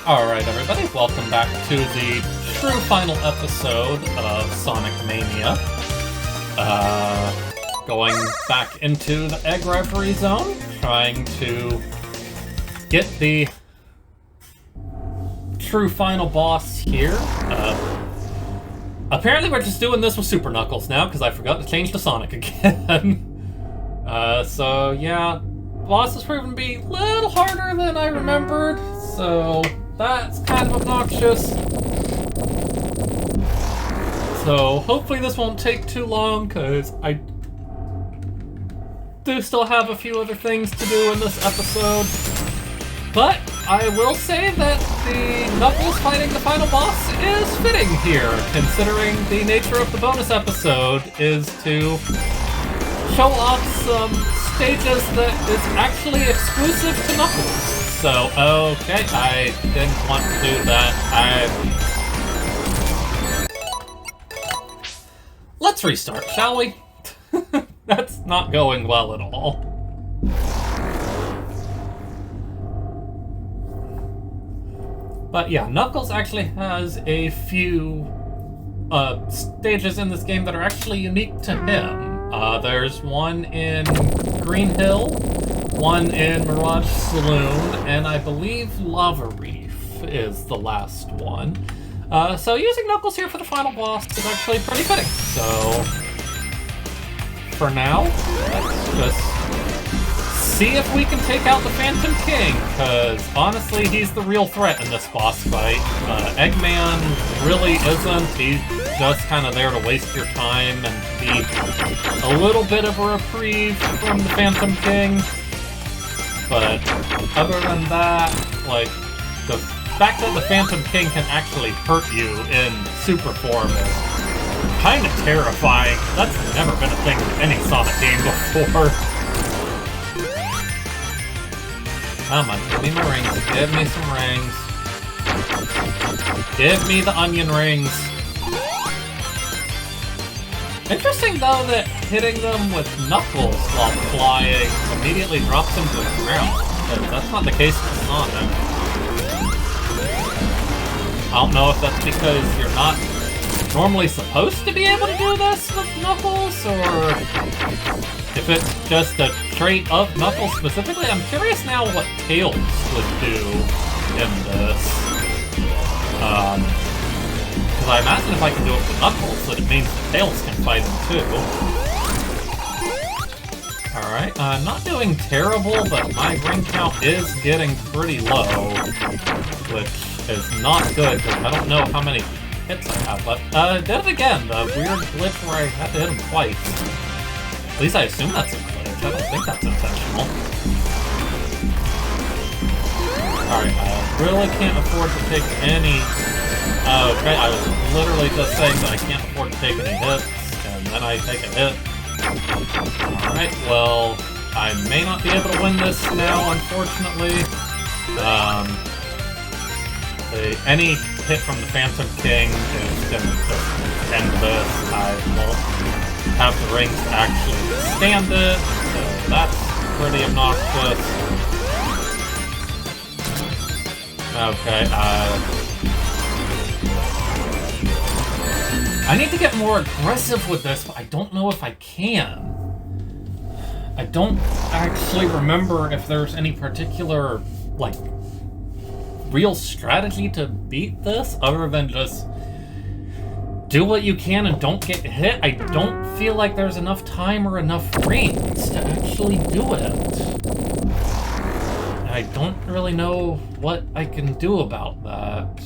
Alright everybody, welcome back to the true final episode of Sonic Mania. Going back into the Egg Referee Zone, trying to get the true final boss here. Apparently we're just doing this with Super Knuckles now, because I forgot to change to Sonic again. So yeah, boss has proven to be a little harder than I remembered, so that's kind of obnoxious. So hopefully this won't take too long, because I do still have a few other things to do in this episode. But I will say that the Knuckles fighting the final boss is fitting here, considering the nature of the bonus episode is to show off some stages that is actually exclusive to Knuckles. So, okay, I didn't want to do that. Let's restart, shall we? That's not going well at all. But yeah, Knuckles actually has a few stages in this game that are actually unique to him. There's one in Green Hill, one in Mirage Saloon, and I believe Lava Reef is the last one. So using Knuckles here for the final boss is actually pretty fitting. So, for now, let's just see if we can take out the Phantom King, because honestly, he's the real threat in this boss fight. Eggman really isn't. He's just kind of there to waste your time and be a little bit of a reprieve from the Phantom King. But other than that, like, the fact that the Phantom King can actually hurt you in super form is kind of terrifying. That's never been a thing in any Sonic game before. Come on, give me my rings. Give me some rings. Give me the onion rings. Interesting, though, that hitting them with Knuckles while flying immediately drops them to the ground. That's not the case with Sonic. I don't know if that's because you're not normally supposed to be able to do this with Knuckles, or if it's just a trait of Knuckles specifically. I'm curious now what Tails would do in this. Because I imagine if I can do it with Knuckles, that it means that Tails can fight him too. Alright, I'm not doing terrible, but my ring count is getting pretty low, which is not good, because I don't know how many hits I have, but I did it again, the weird glitch where I had to hit him twice. At least I assume that's a glitch. I don't think that's intentional. Alright, I really can't afford to take any... Okay, I was literally just saying that I can't afford to take any hits, and then I take a hit. Alright, well, I may not be able to win this now, unfortunately. Any hit from the Phantom King is going to just end this. I won't have the rings to actually stand it, so that's pretty obnoxious. Okay, I need to get more aggressive with this, but I don't know if I can. I don't actually remember if there's any particular, like, real strategy to beat this, other than just do what you can and don't get hit. I don't feel like there's enough time or enough rings to actually do it. I don't really know what I can do about that.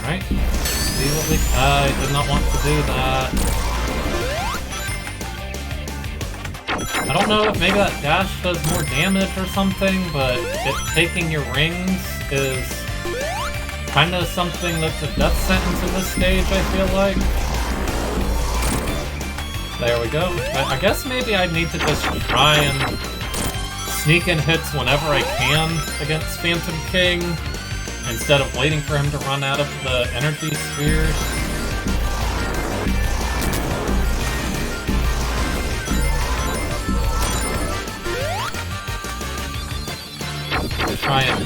Alright, see what we... I did not want to do that. I don't know if maybe that dash does more damage or something, but taking your rings is kind of something that's a death sentence in this stage, I feel like. There we go. I guess maybe I need to just try and sneak in hits whenever I can against Phantom King, instead of waiting for him to run out of the energy spheres. try and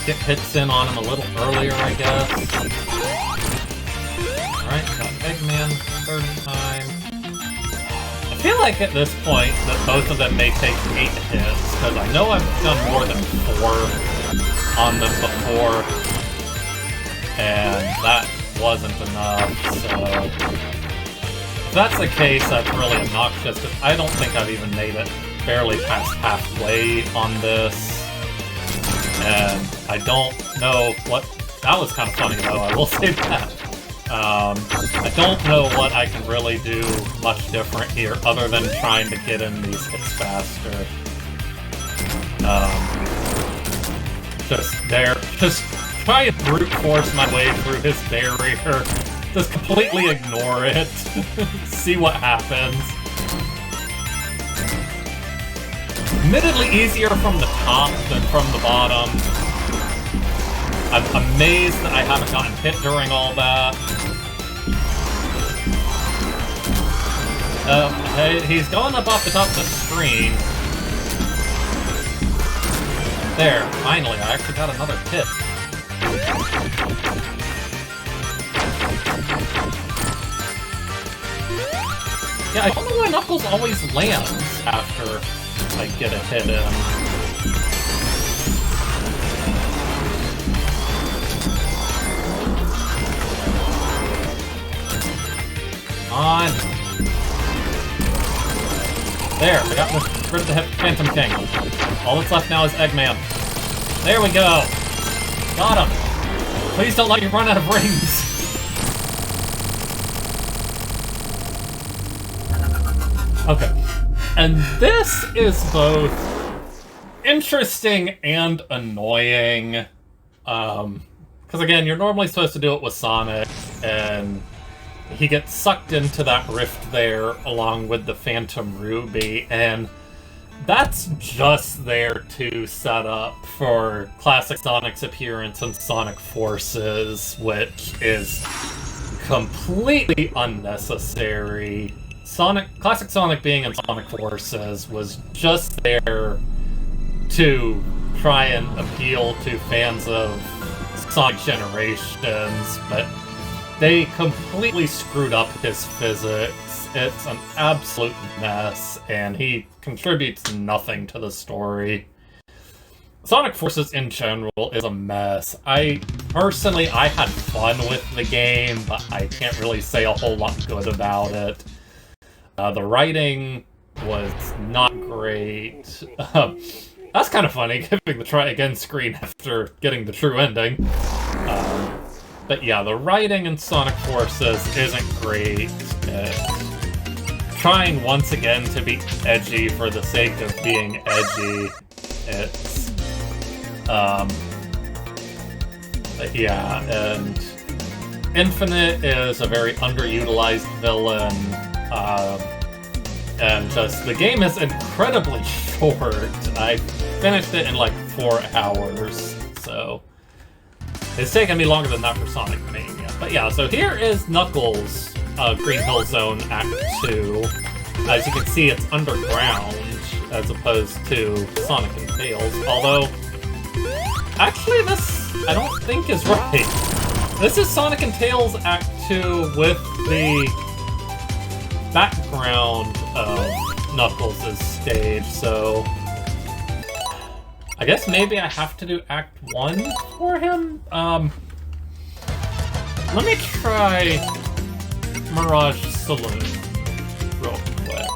get hits in on him a little earlier, I guess. Alright, got Eggman third time. I feel like at this point that both of them may take 8 hits, because I know I've done more than 4 on them before, and that wasn't enough, so... If that's the case, that's really obnoxious, because I don't think I've even made it barely past halfway on this. And I don't know what... That was kind of funny, though, I will say that. I don't know what I can really do much different here, other than trying to get in these hits faster. Just try and brute force my way through his barrier. Just completely ignore it. See what happens. Admittedly easier from the top than from the bottom. I'm amazed that I haven't gotten hit during all that. Hey, he's going up off the top of the screen. There, finally, I actually got another hit. Yeah, I don't know why Knuckles always lands after I get a hit in. On. There, I got rid of the Phantom King. All that's left now is Eggman. There we go! Got him! Please don't let me run out of rings! Okay. And this is both interesting and annoying. Because again, you're normally supposed to do it with Sonic, and he gets sucked into that rift there along with the Phantom Ruby, and that's just there to set up for classic Sonic's appearance in Sonic Forces, which is completely unnecessary. Classic Sonic being in Sonic Forces was just there to try and appeal to fans of Sonic Generations, but they completely screwed up his physics. It's an absolute mess, and he contributes nothing to the story. Sonic Forces in general is a mess. I had fun with the game, but I can't really say a whole lot good about it. The writing was not great. That's kind of funny, giving the try again screen after getting the true ending. But yeah, the writing in Sonic Forces isn't great. Trying once again to be edgy for the sake of being edgy. But yeah, and Infinite is a very underutilized villain. And just, the game is incredibly short. I finished it in like 4 hours, so it's taken me longer than that for Sonic Mania. But yeah, so here is Knuckles, Green Hill Zone Act 2. As you can see, it's underground, as opposed to Sonic and Tails, although, actually this, I don't think is right. This is Sonic and Tails Act 2 with the background of Knuckles' stage, so I guess maybe I have to do Act 1 for him? Let me try Mirage Saloon real quick.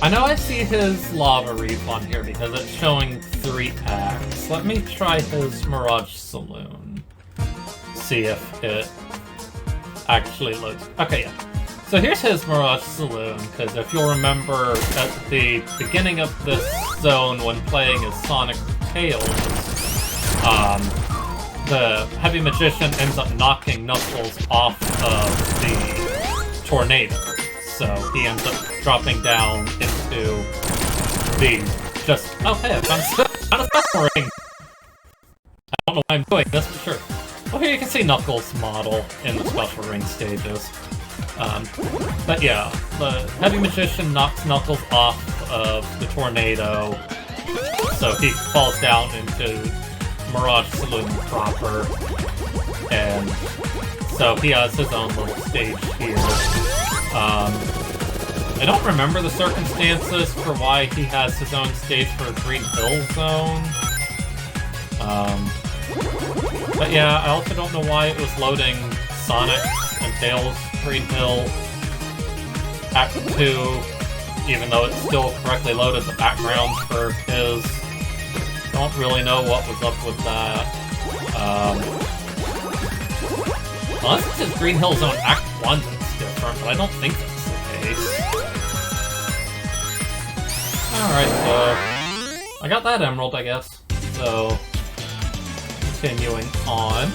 I know I see his Lava Reef on here because it's showing 3 acts. Let me try his Mirage Saloon. See if it actually loads. Okay, yeah. So here's his Mirage Saloon, because if you'll remember at the beginning of this zone when playing as Sonic Tails, the Heavy Magician ends up knocking Knuckles off of the tornado. So he ends up dropping down into the oh hey, I found a special ring! I don't know why I'm doing this, but sure. Well, here you can see Knuckles' model in the special ring stages. But yeah, the Heavy Magician knocks Knuckles off of the tornado, So he falls down into Mirage Saloon proper, and so he has his own little stage here. I don't remember the circumstances for why he has his own stage for Green Hill Zone. But yeah, I also don't know why it was loading Sonic's and Tails' Green Hill Act 2, even though it still correctly loaded the backgrounds for his. Don't really know what was up with that. Unless it's his Green Hill Zone Act 1 that's different, but I don't think that's the case. Alright, so I got that emerald, I guess. So, continuing on.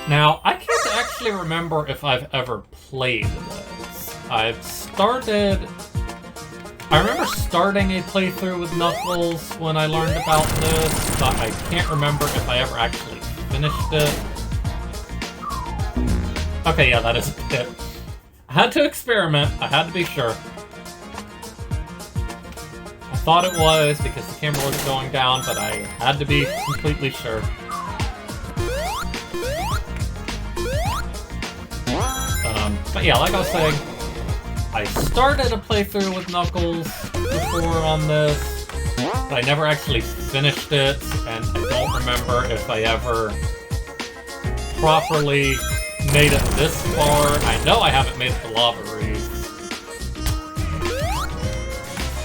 Now, I can't actually remember if I've ever played this. I remember starting a playthrough with Knuckles when I learned about this, but I can't remember if I ever actually finished it. Okay, yeah, that is a pit. I had to experiment, I had to be sure. I thought it was because the camera was going down, but I had to be completely sure. But yeah, like I was saying, I started a playthrough with Knuckles before on this, but I never actually finished it, and I don't remember if I ever properly made it this far. I know I haven't made it to Lava Reef.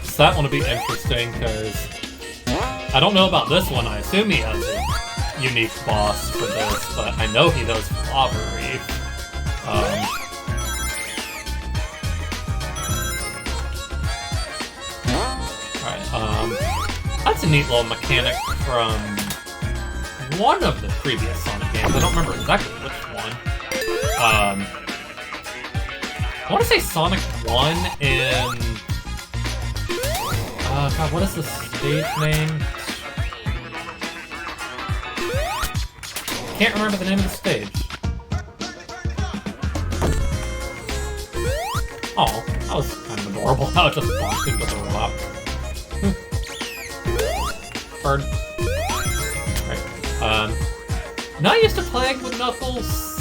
So that one will be interesting, because I don't know about this one. I assume he has a unique boss for this, but I know he does for Lava Reef. That's a neat little mechanic from one of the previous Sonic games. I don't remember exactly which one. I want to say Sonic 1 in... God, what is the stage name? Can't remember the name of the stage. Oh, that was kind of adorable. How it just walked into the rock. Bird. Right. Not used to playing with Knuckles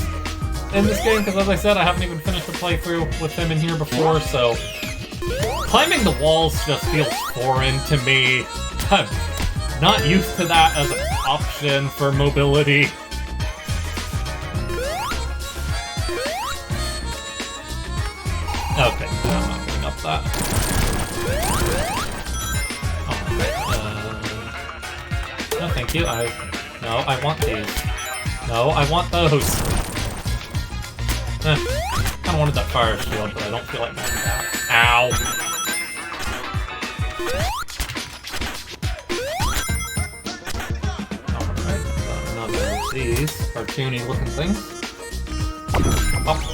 in this game, because as I said, I haven't even finished a playthrough with him in here before, so climbing the walls just feels foreign to me. I'm not used to that as an option for mobility. Okay, I'm not getting up that. No, thank you. No, I want these. No, I want those. Kinda wanted that fire shield, but I don't feel like doing that. Ow! Alright, another of these cartoony looking things. Oh.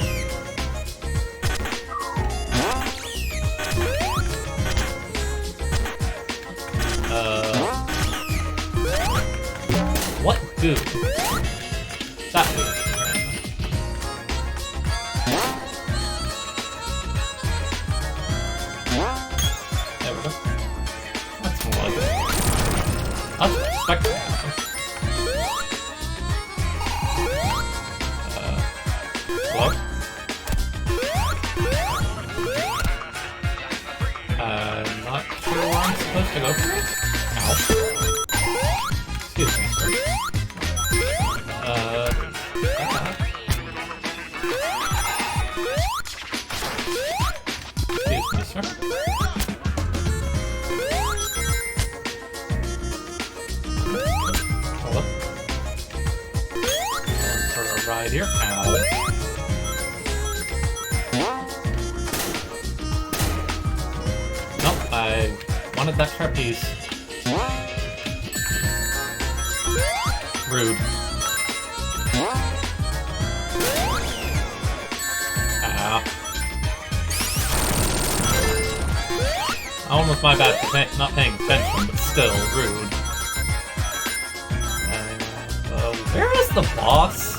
What goo? That goo. There we go. That's more like it. I was expecting that. Hello? Not sure where I'm supposed to go for it. Ow. Excuse me, sir. Excuse me, sir. Hold up. Going for a ride here. Ow. Nope, I wanted that trapeze. Rude. Almost my bad for not paying attention, but still rude. Where is the boss?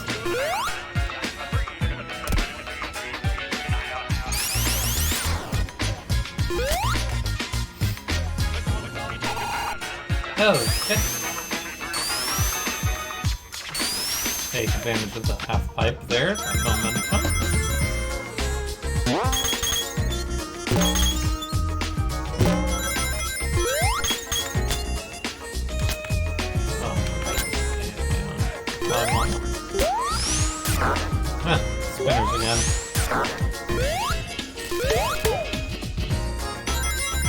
Okay. Take advantage of the half pipe there, that momentum. Spinners again.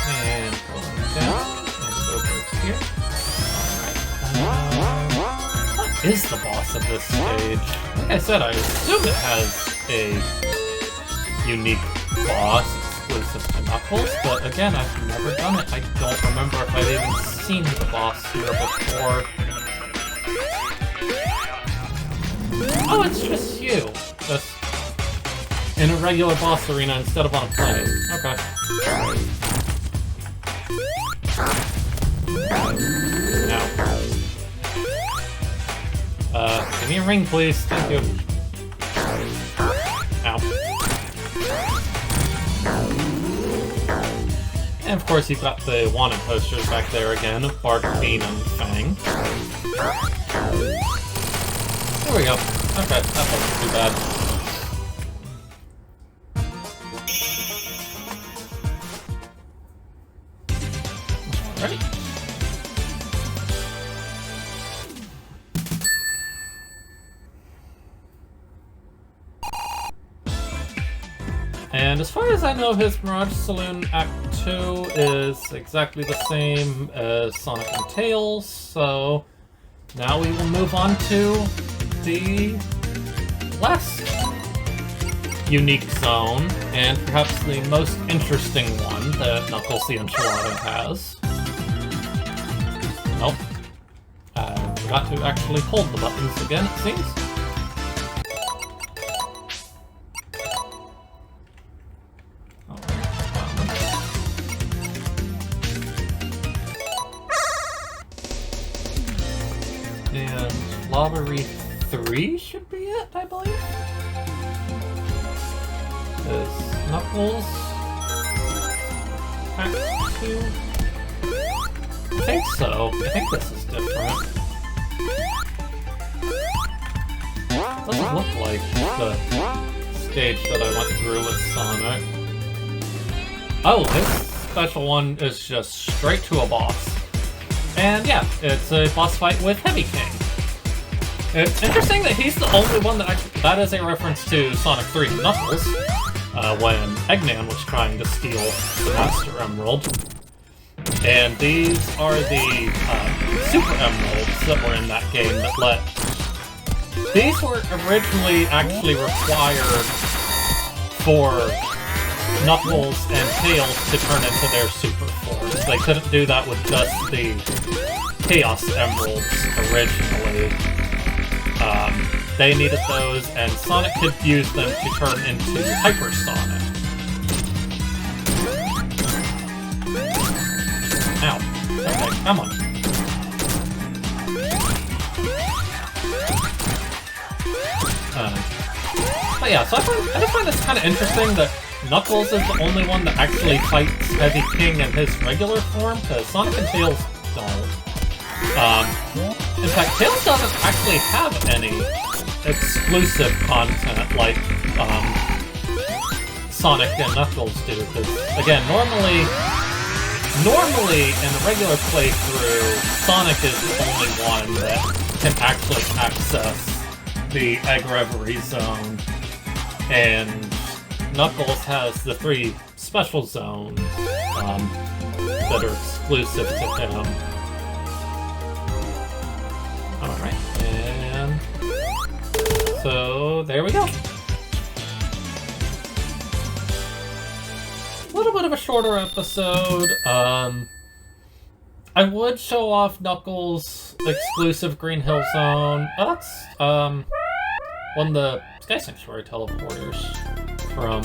And going down. And over here. Alright. What is the boss of this stage? Like I said, I assume it has a unique boss exclusive to Knuckles, but again, I've never done it. I don't remember if I've even seen the boss here before. Oh, it's just you. Just in a regular boss arena instead of on a plane. Okay. Now. Give me a ring, please. Thank you. Ow. And of course, you've got the wanted posters back there again of Bark, Bean, and Fang. There we go. Okay, that wasn't too bad. Alright. And as far as I know, his Mirage Saloon Act 2 is exactly the same as Sonic and Tails, so now we will move on to the last unique zone, and perhaps the most interesting one that Knuckles the Enchilada has. Nope. I forgot to actually hold the buttons again, it seems. And Lottery 3 should be it, I believe. Is Knuckles Act 2? I think so. I think this is different. Doesn't look like the stage that I went through with Sonic. Oh, this special one is just straight to a boss. And yeah, it's a boss fight with Heavy King. It's interesting that he's the only one that actually... That is a reference to Sonic 3 Knuckles, when Eggman was trying to steal the Master Emerald. And these are the Super Emeralds that were in that game that let... These were originally actually required for Knuckles and Tails to turn into their Super Forms. They couldn't do that with just the Chaos Emeralds originally. They needed those, and Sonic could use them to turn into Hyper Sonic. Ow. Okay, come on. But yeah, so I just find this kind of interesting that Knuckles is the only one that actually fights Heavy King in his regular form, because Sonic and Tails don't. In fact, Tails doesn't actually have any exclusive content like Sonic and Knuckles do, because, again, normally in a regular playthrough, Sonic is the only one that can actually access the Egg Reverie Zone, and Knuckles has the 3 special zones that are exclusive to him. Alright, and so there we go. A little bit of a shorter episode. I would show off Knuckles' exclusive Green Hill Zone. Oh, that's one of the Sky Sanctuary teleporters from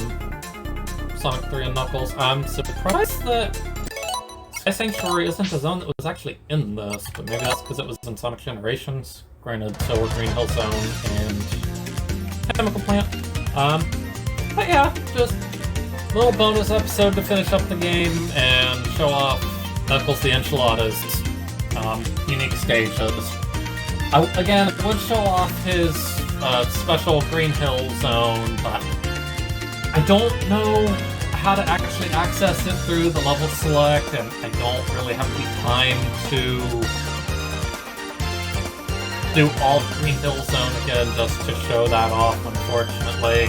Sonic 3 and Knuckles. I'm surprised that Sky Sanctuary isn't a zone that was actually in this, but maybe that's because it was in Sonic Generations. Granted, so were Green Hill Zone and Chemical Plant. But yeah, just a little bonus episode to finish up the game and show off Knuckles the Enchilada's unique stages. Again, it would show off his special Green Hill Zone, but I don't know how to actually access it through the level select, and I don't really have the time to do all of Green Hill Zone again just to show that off, unfortunately.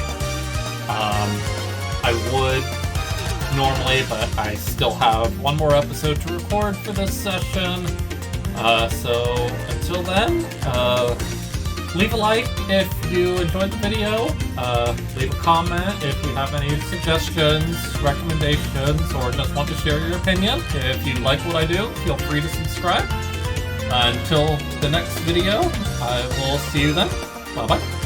I would normally, but I still have one more episode to record for this session. So until then, leave a like if you enjoyed the video, leave a comment if you have any suggestions, recommendations, or just want to share your opinion. If you like what I do, feel free to subscribe. Until the next video, I will see you then. Bye-bye.